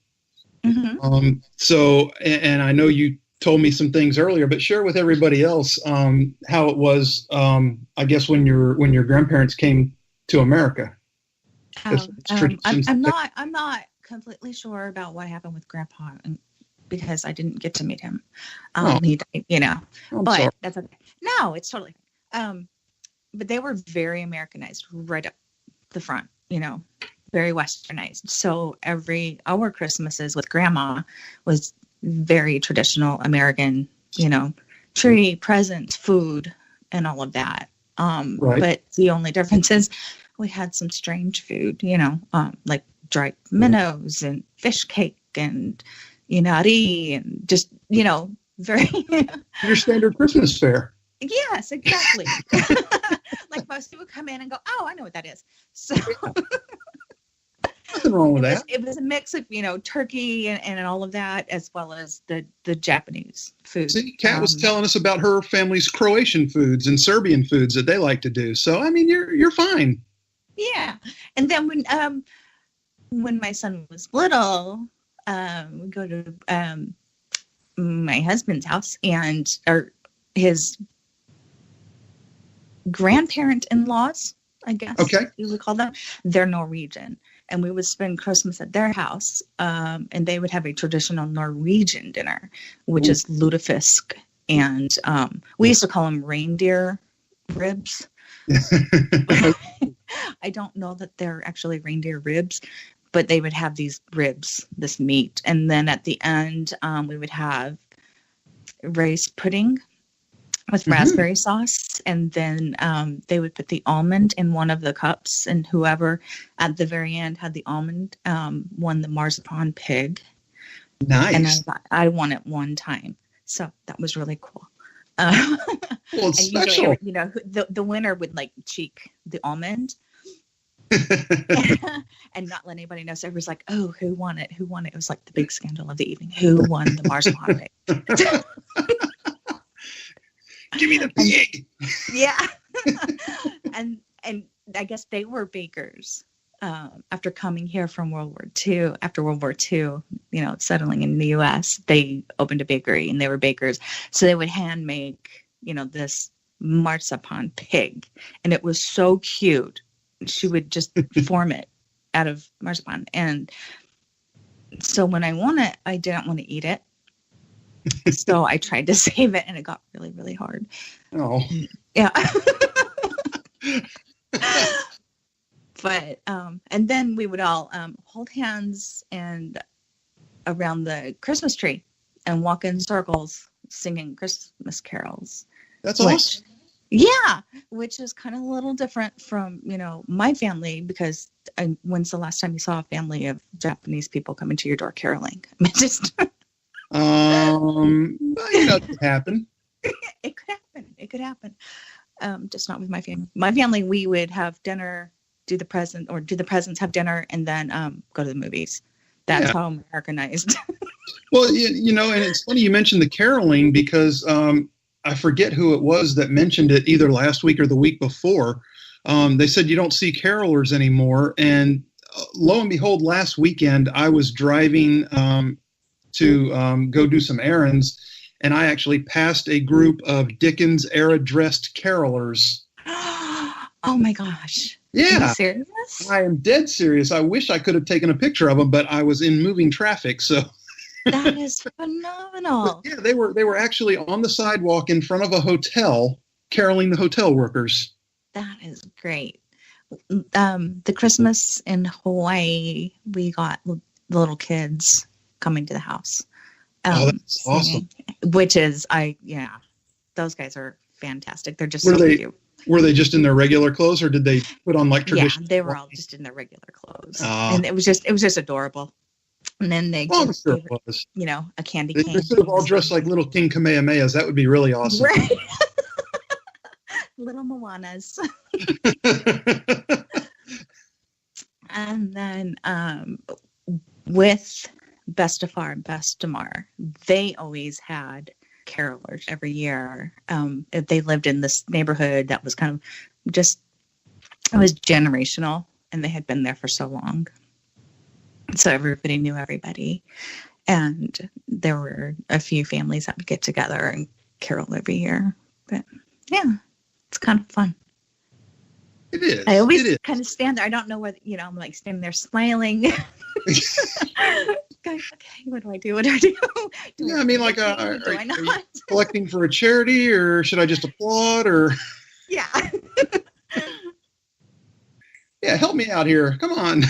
[SPEAKER 9] Mm-hmm. So, and I know you told me some things earlier, but share with everybody else how it was. I guess when your grandparents came to America.
[SPEAKER 15] I'm not completely sure about what happened with Grandpa because I didn't get to meet him. He died, but sorry. That's okay. No, it's totally. But they were very Americanized right up the front, very Westernized. So our Christmases with Grandma was very traditional American, tree, presents, food, and all of that. Right. But the only difference is we had some strange food, like dried minnows and fish cake and inari and just, very...
[SPEAKER 9] Your standard Christmas fare.
[SPEAKER 15] Yes, exactly. Like most people come in and go, oh, I know what that is. So
[SPEAKER 9] nothing wrong with that.
[SPEAKER 15] It was a mix of, turkey and all of that, as well as the Japanese food.
[SPEAKER 9] See, Kat was telling us about her family's Croatian foods and Serbian foods that they like to do. So, I mean, you're fine.
[SPEAKER 15] Yeah. And then when my son was little, we go to my husband's house or his grandparent-in-laws, I guess you would call them. They're Norwegian. And we would spend Christmas at their house, and they would have a traditional Norwegian dinner, which is lutefisk. And we used to call them reindeer ribs. I don't know that they're actually reindeer ribs, but they would have these ribs, this meat. And then at the end, we would have rice pudding with raspberry sauce. And then they would put the almond in one of the cups. And whoever at the very end had the almond won the marzipan pig.
[SPEAKER 9] Nice.
[SPEAKER 15] And I won it one time. So that was really cool.
[SPEAKER 9] Well, it's special.
[SPEAKER 15] Usually, the winner would cheek the almond. And not let anybody know. So everybody's like, oh, who won it? Who won it? It was like the big scandal of the evening. Who won the marzipan pig?
[SPEAKER 9] Give me the pig.
[SPEAKER 15] Yeah. and I guess they were bakers after coming here from World War II. After World War II, settling in the U.S., they opened a bakery and they were bakers. So they would hand make, this marzipan pig. And it was so cute. She would just form it out of marzipan. And so when I won it, I didn't want to eat it. So I tried to save it and it got really, really hard.
[SPEAKER 9] Oh.
[SPEAKER 15] Yeah. But, and then we would all hold hands and around the Christmas tree and walk in circles singing Christmas carols.
[SPEAKER 9] That's awesome.
[SPEAKER 15] Yeah, which is kind of a little different from, my family, because when's the last time you saw a family of Japanese people coming to your door caroling? I mean, just...
[SPEAKER 9] It could happen.
[SPEAKER 15] It could happen. Just not with my family. My family, we would have dinner, do the presents, have dinner, and then go to the movies. That's how Americanized.
[SPEAKER 9] Well, and it's funny you mentioned the caroling because I forget who it was that mentioned it either last week or the week before. They said you don't see carolers anymore. And lo and behold, last weekend I was driving to go do some errands, and I actually passed a group of Dickens era dressed carolers.
[SPEAKER 15] Oh my gosh.
[SPEAKER 9] Yeah.
[SPEAKER 15] Are you serious?
[SPEAKER 9] I am dead serious. I wish I could have taken a picture of them, but I was in moving traffic, so.
[SPEAKER 15] That is phenomenal.
[SPEAKER 9] Yeah, they were actually on the sidewalk in front of a hotel, caroling the hotel workers.
[SPEAKER 15] That is great. The Christmas in Hawaii, we got little kids coming to the house.
[SPEAKER 9] That's awesome.
[SPEAKER 15] Singing, which is, those guys are fantastic. They're just
[SPEAKER 9] Were they just in their regular clothes, or did they put on like traditional?
[SPEAKER 15] Yeah, they were all just in their regular clothes, and it was just adorable. And then they,
[SPEAKER 9] sure it was.
[SPEAKER 15] A candy
[SPEAKER 9] They
[SPEAKER 15] cane.
[SPEAKER 9] should have all dressed like little King Kamehamehas. That would be really awesome.
[SPEAKER 15] Right. Little Moanas. And then with Best of Far and Best of Mar, they always had carolers every year. If they lived in this neighborhood that was kind of it was generational, and they had been there for so long. So everybody knew everybody. And there were a few families that would get together and carol every year. But yeah, it's kind of fun.
[SPEAKER 9] It is.
[SPEAKER 15] I always kind of stand there. I don't know whether, I'm like standing there smiling. Going, okay, what do I do? What do I do?
[SPEAKER 9] Yeah, I mean, like,
[SPEAKER 15] are
[SPEAKER 9] you collecting for a charity, or should I just applaud, or?
[SPEAKER 15] Yeah.
[SPEAKER 9] Yeah, help me out here. Come on.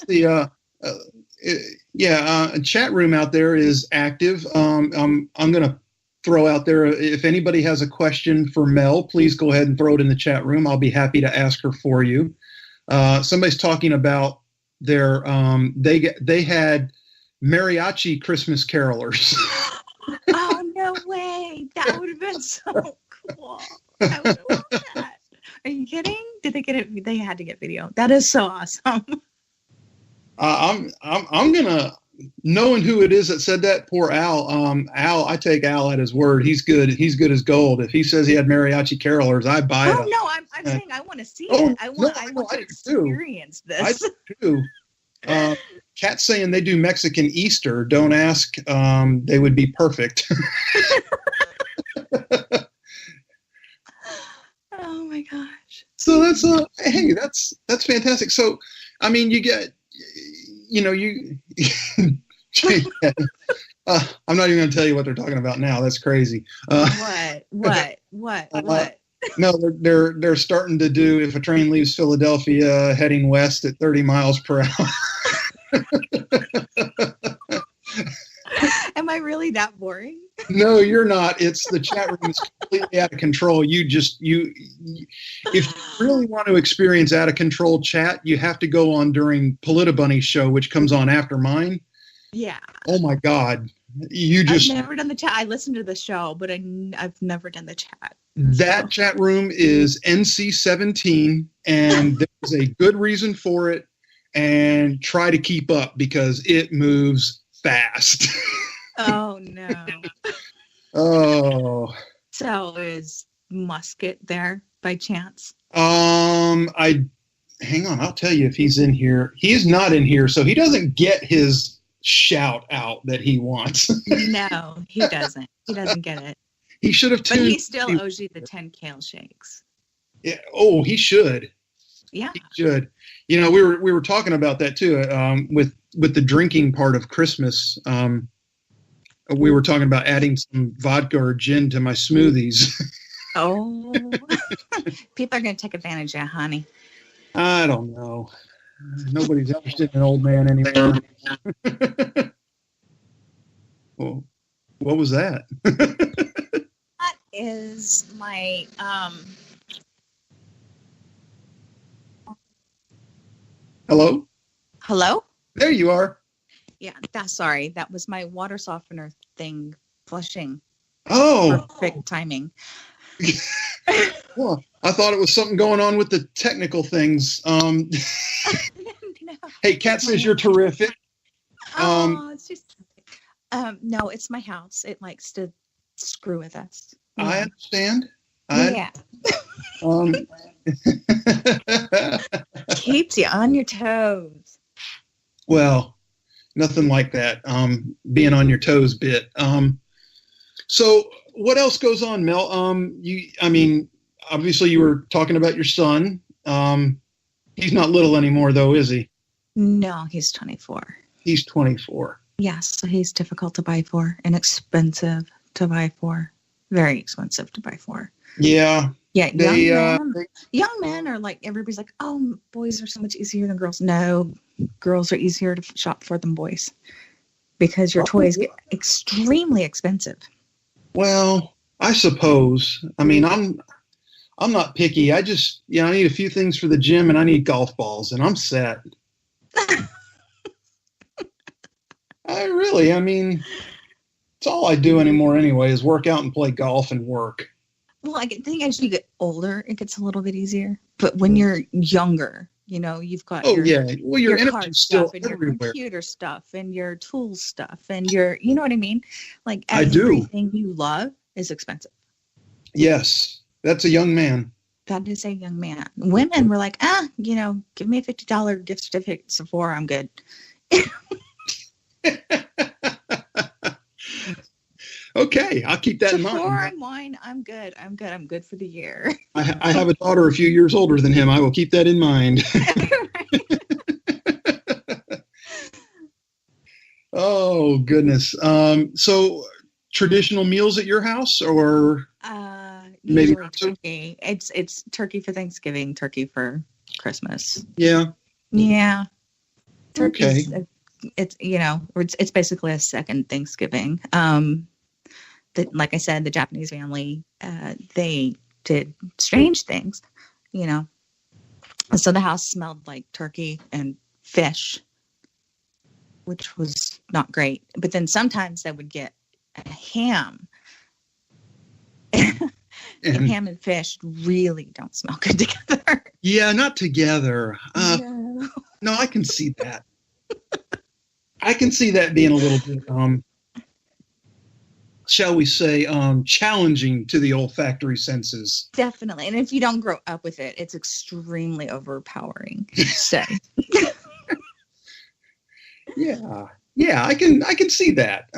[SPEAKER 9] The chat room out there is active. I'm going to throw out there, if anybody has a question for Mel, please go ahead and throw it in the chat room. I'll be happy to ask her for you. Somebody's talking about their they had mariachi Christmas carolers.
[SPEAKER 15] Oh, no way. That would have been so cool. I would love that. Are you kidding? Did they get it? They had to get video. That is so awesome.
[SPEAKER 9] I'm gonna, knowing who it is that said that, poor Al. Al, I take Al at his word. He's good. He's good as gold. If he says he had mariachi carolers, I buy it.
[SPEAKER 15] Oh no, I'm saying I want to see it. I want to experience this.
[SPEAKER 9] I do. Cat's saying they do Mexican Easter. Don't ask. They would be perfect.
[SPEAKER 15] Oh my gosh.
[SPEAKER 9] So that's hey, that's fantastic. So I mean, you get, I'm not even going to tell you what they're talking about now. That's crazy.
[SPEAKER 15] What?
[SPEAKER 9] No, they're starting to do, if a train leaves Philadelphia heading west at 30 miles per hour.
[SPEAKER 15] Am I really that boring?
[SPEAKER 9] No, you're not. It's the chat room is completely out of control. If you really want to experience out of control chat, you have to go on during Politabunny's show, which comes on after mine.
[SPEAKER 15] Yeah.
[SPEAKER 9] Oh my God. I've
[SPEAKER 15] never done the chat. I listened to the show, but I've never done the chat.
[SPEAKER 9] That chat room is NC-17, and there's a good reason for it, and try to keep up because it moves fast.
[SPEAKER 15] Oh no.
[SPEAKER 9] Oh.
[SPEAKER 15] So is Musket there by chance?
[SPEAKER 9] Hang on, I'll tell you if he's in here. He is not in here, so he doesn't get his shout out that he wants.
[SPEAKER 15] No, he doesn't. He doesn't get it.
[SPEAKER 9] He should have tuned.
[SPEAKER 15] But he still owes you the 10 kale shakes.
[SPEAKER 9] Yeah. Oh, he should.
[SPEAKER 15] Yeah.
[SPEAKER 9] He should. We were talking about that too. With the drinking part of Christmas. We were talking about adding some vodka or gin to my smoothies.
[SPEAKER 15] Oh. People are going to take advantage of you, honey.
[SPEAKER 9] I don't know. Nobody's interested in an old man anymore. Well, what was that?
[SPEAKER 15] That is my
[SPEAKER 9] Hello?
[SPEAKER 15] Hello?
[SPEAKER 9] There you are.
[SPEAKER 15] Yeah, sorry. That was my water softener thing flushing.
[SPEAKER 9] Oh.
[SPEAKER 15] Perfect timing.
[SPEAKER 9] Well, I thought it was something going on with the technical things.
[SPEAKER 15] No.
[SPEAKER 9] Hey, Kat says you're terrific.
[SPEAKER 15] It's just no, it's my house. It likes to screw with us. Yeah.
[SPEAKER 9] I understand.
[SPEAKER 15] Yeah. Keeps you on your toes.
[SPEAKER 9] Well, nothing like that. Being on your toes bit. So what else goes on, Mel? Obviously you were talking about your son. He's not little anymore, though, is he?
[SPEAKER 15] No, he's 24.
[SPEAKER 9] He's 24.
[SPEAKER 15] Yes, so he's difficult to buy for and expensive to buy for. Very expensive to buy for.
[SPEAKER 9] Yeah.
[SPEAKER 15] Yeah, young men are like, everybody's like, oh, boys are so much easier than girls. No, girls are easier to shop for than boys because your toys get extremely expensive.
[SPEAKER 9] Well, I suppose. I mean, I'm not picky. I need a few things for the gym and I need golf balls and I'm set. I mean, it's all I do anymore anyway is work out and play golf and work.
[SPEAKER 15] Well, I think as you get older, it gets a little bit easier. But when you're younger, you've got your
[SPEAKER 9] energy's still
[SPEAKER 15] stuff and
[SPEAKER 9] everywhere.
[SPEAKER 15] your computer stuff and your tool stuff and your, you know what I mean? Like
[SPEAKER 9] I do.
[SPEAKER 15] Everything you love is expensive.
[SPEAKER 9] Yes, that's a young man.
[SPEAKER 15] That is a young man. Women were like, give me a $50 gift certificate to Sephora, I'm good.
[SPEAKER 9] Okay, I'll keep that in mind.
[SPEAKER 15] Sephora and wine, I'm good. I'm good for the year.
[SPEAKER 9] I have a daughter a few years older than him. I will keep that in mind. Oh, goodness. So traditional meals at your house or maybe
[SPEAKER 15] turkey. It's turkey for Thanksgiving, turkey for Christmas.
[SPEAKER 9] Yeah.
[SPEAKER 15] Yeah. Turkey's,
[SPEAKER 9] Okay.
[SPEAKER 15] It's basically a second Thanksgiving. Like I said, the Japanese family, they did strange things, So the house smelled like turkey and fish, which was not great. But then sometimes they would get a ham. And ham and fish really don't smell good together.
[SPEAKER 9] Yeah, not together. No, I can see that. I can see that being a little bit, shall we say, challenging to the olfactory senses.
[SPEAKER 15] Definitely. And if you don't grow up with it, it's extremely overpowering. So
[SPEAKER 9] Yeah, I can see that.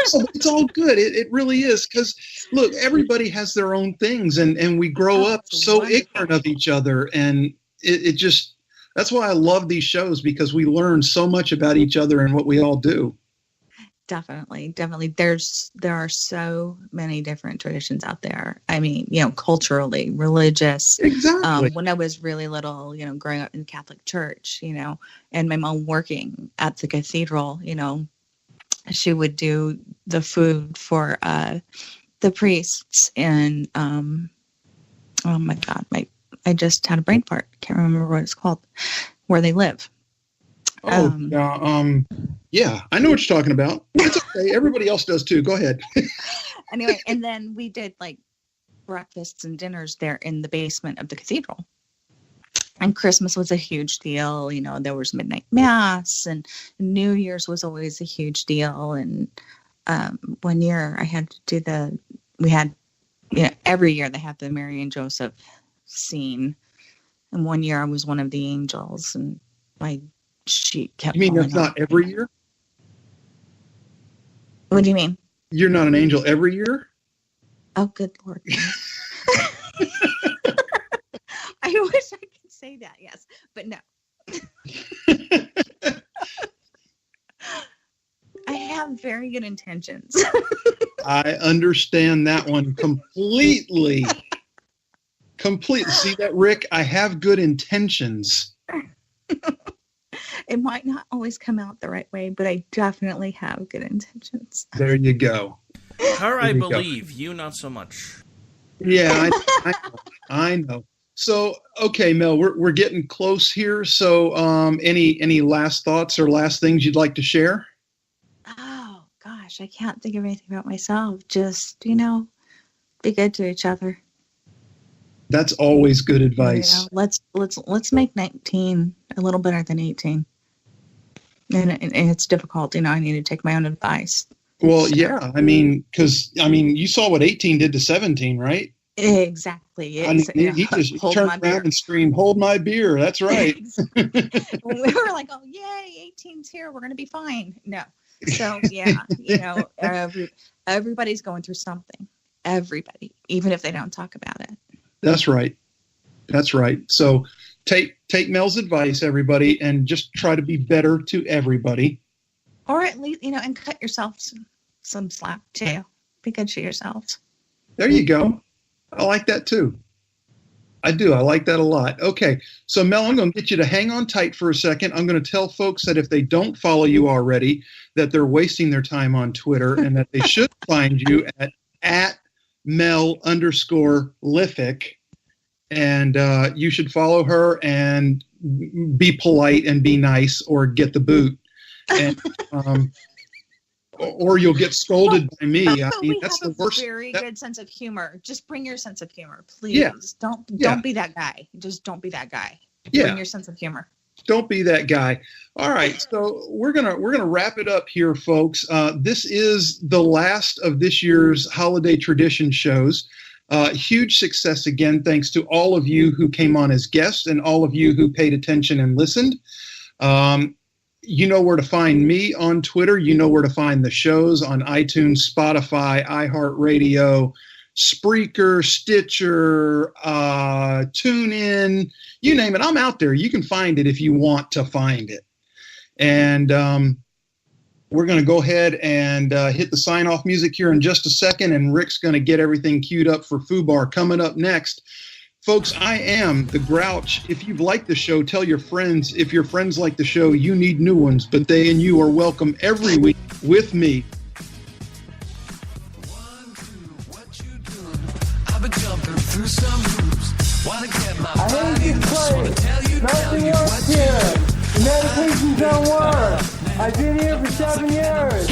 [SPEAKER 9] So it's all good. It really is. Because look, everybody has their own things and we grow up so ignorant of each other. And it just, that's why I love these shows, because we learn so much about each other and what we all do.
[SPEAKER 15] Definitely. There are so many different traditions out there. I mean, culturally, religious.
[SPEAKER 9] Exactly.
[SPEAKER 15] When I was really little, growing up in the Catholic Church, and my mom working at the cathedral, she would do the food for the priests and oh my God, I just had a brain fart. Can't remember what it's called, where they live.
[SPEAKER 9] Yeah, I know what you're talking about. It's okay. Everybody else does too. Go ahead.
[SPEAKER 15] Anyway, and then we did like breakfasts and dinners there in the basement of the cathedral. And Christmas was a huge deal. There was midnight mass, and New Year's was always a huge deal. And one year I had to do every year they have the Mary and Joseph scene. And one year I was one of the angels, and my sheet kept.
[SPEAKER 9] You mean
[SPEAKER 15] falling
[SPEAKER 9] that's not
[SPEAKER 15] off.
[SPEAKER 9] every year?
[SPEAKER 15] What do you mean?
[SPEAKER 9] You're not an angel every year?
[SPEAKER 15] Oh, good Lord. I wish I could say that, yes, but no. I have very good intentions.
[SPEAKER 9] I understand that one completely. See that, Rick? I have good intentions.
[SPEAKER 15] It might not always come out the right way, but I definitely have good intentions.
[SPEAKER 9] There you go.
[SPEAKER 12] Her, I believe. You, not so much.
[SPEAKER 9] Yeah, I know. So, okay, Mel, we're getting close here. So, any last thoughts or last things you'd like to share?
[SPEAKER 15] Oh gosh, I can't think of anything about myself. Just be good to each other.
[SPEAKER 9] That's always good advice.
[SPEAKER 15] Let's make 19 a little better than 18. And it's difficult. I need to take my own advice.
[SPEAKER 9] Well, yeah. Because you saw what 18 did to 17, right?
[SPEAKER 15] Exactly.
[SPEAKER 9] He just turned around and screamed, "Hold my beer!" That's right.
[SPEAKER 15] We were like, "Oh, yay! 18's here. We're going to be fine." No. So yeah, everybody's going through something. Everybody, even if they don't talk about it.
[SPEAKER 9] That's right. That's right. So take Mel's advice, everybody, and just try to be better to everybody.
[SPEAKER 15] Or at least, and cut yourself some slack too. Be good to yourselves.
[SPEAKER 9] There you go. I like that too. I do. I like that a lot. Okay. So Mel, I'm going to get you to hang on tight for a second. I'm going to tell folks that if they don't follow you already, that they're wasting their time on Twitter and that they should find you at Mel_Liffick. And you should follow her and be polite and be nice or get the boot. And, or you'll get scolded by me.
[SPEAKER 15] But we have a very good sense of humor. Just bring your sense of humor, please.
[SPEAKER 9] Yeah.
[SPEAKER 15] Don't be that guy. Just don't be that guy.
[SPEAKER 9] Yeah.
[SPEAKER 15] Bring your sense of humor.
[SPEAKER 9] Don't be that guy. All right, so we're gonna wrap it up here, folks. This is the last of this year's holiday tradition shows. Huge success again, thanks to all of you who came on as guests and all of you who paid attention and listened. You know where to find me on Twitter. You know where to find the shows on iTunes, Spotify, iHeartRadio, Spreaker, Stitcher, TuneIn, you name it. I'm out there. You can find it if you want to find it. And we're going to go ahead and hit the sign-off music here in just a second, and Rick's going to get everything queued up for FUBAR coming up next. Folks, I am the Grouch. If you've liked the show, tell your friends. If your friends like the show, you need new ones, but they and you are welcome every week with me.
[SPEAKER 13] I've been jumping through some hoops. Wanna get my
[SPEAKER 16] I hate this place. Nothing works here. The medications don't work. I've been here for 7 years.